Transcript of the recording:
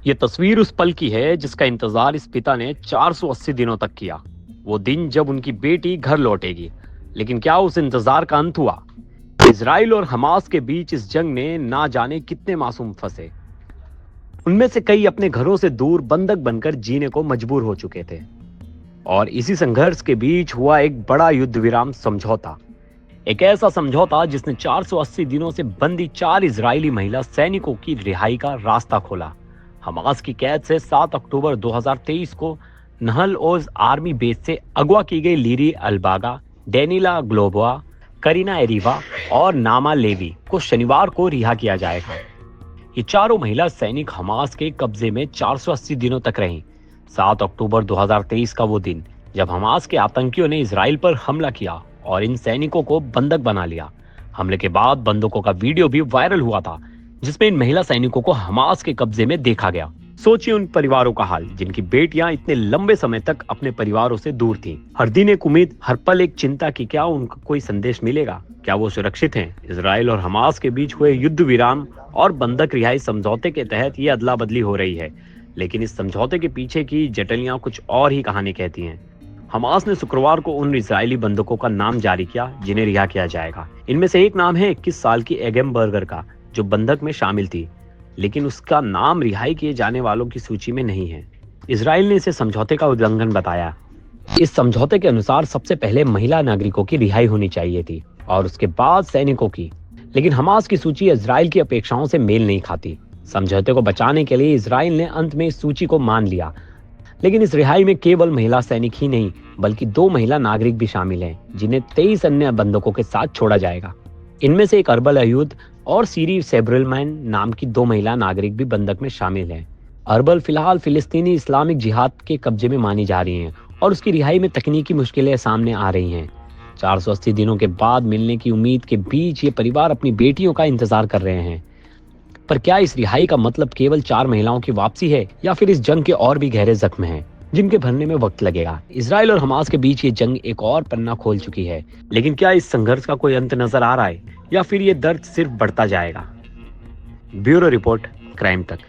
ये तस्वीर उस पल की है जिसका इंतजार इस पिता ने 480 दिनों तक किया। वो दिन जब उनकी बेटी घर लौटेगी। लेकिन क्या उस इंतजार का अंत हुआ? इजराइल और हमास के बीच इस जंग ने ना जाने कितने मासूम फंसे। उनमें से कई अपने घरों से दूर बंधक बनकर जीने को मजबूर हो चुके थे। और इसी संघर्ष के बीच हुआ एक बड़ा युद्ध विराम समझौता। एक ऐसा समझौता जिसने 480 दिनों से बंदी 4 इजरायली महिला सैनिकों की रिहाई का रास्ता खोला। हमास की कैद से 7 अक्टूबर 2023 को नहल ओज आर्मी बेस से अगवा की गई लीरी अलबागा, डेनिला ग्लोबोआ, करीना एरिवा और नामा लेवी को शनिवार को रिहा किया जाएगा। ये चारों महिला सैनिक हमास के कब्जे में 480 दिनों तक रहीं। 7 अक्टूबर 2023 का वो दिन जब हमास के आतंकियों ने इजराइल पर हमला किया और इन सैनिकों को बंधक बना लिया। हमले के बाद बंधकों का वीडियो भी वायरल हुआ था जिसमें इन महिला सैनिकों को हमास के कब्जे में देखा गया। सोचिए उन परिवारों का हाल जिनकी बेटियां इतने लंबे समय तक अपने परिवारों से दूर थीं। हर दिन एक उम्मीद, हर पल एक चिंता कि क्या उनको कोई संदेश मिलेगा, क्या वो सुरक्षित हैं। इजराइल और हमास के बीच हुए युद्ध विराम और बंधक रिहाई समझौते के तहत ये अदला बदली हो रही है। लेकिन इस समझौते के पीछे की जटिलियां कुछ और ही कहानी कहती हैं। हमास ने शुक्रवार को उन इजरायली बंधकों का नाम जारी किया जिन्हें रिहा किया जाएगा। इनमें से एक नाम है 21 साल की एगेम बर्गर का, जो बंधक में शामिल थी, लेकिन उसका नाम रिहाई किए जाने वालों की सूची में नहीं है। इजराइल ने इसे समझौते का उल्लंघन बताया। इस समझौते के अनुसार सबसे पहले महिला नागरिकों की रिहाई होनी चाहिए थी और उसके बाद सैनिकों की। लेकिन हमास की सूची इजराइल की अपेक्षाओं से मेल नहीं खाती। समझौते को बचाने के लिए इजराइल ने अंत में इस सूची को मान लिया। लेकिन इस रिहाई में केवल महिला सैनिक ही नहीं बल्कि 2 महिला नागरिक भी शामिल हैं, जिन्हें 23 अन्य बंधकों के साथ छोड़ा जाएगा। इनमें से एक अरबल अयूद और सीरी सेब्रलमैन नाम की 2 महिला नागरिक भी बंधक में शामिल हैं। अरबल फिलहाल फिलिस्तीनी इस्लामिक जिहाद के कब्जे में मानी जा रही हैं और उसकी रिहाई में तकनीकी मुश्किलें सामने आ रही हैं। 480 दिनों के बाद मिलने की उम्मीद के बीच ये परिवार अपनी बेटियों का इंतजार कर रहे हैं। पर क्या इस रिहाई का मतलब केवल 4 महिलाओं की वापसी है या फिर इस जंग के और भी गहरे जख्म हैं जिनके भरने में वक्त लगेगा? इजराइल और हमास के बीच ये जंग एक और पन्ना खोल चुकी है। लेकिन क्या इस संघर्ष का कोई अंत नजर आ रहा है या फिर ये दर्द सिर्फ बढ़ता जाएगा? ब्यूरो रिपोर्ट, क्राइम तक।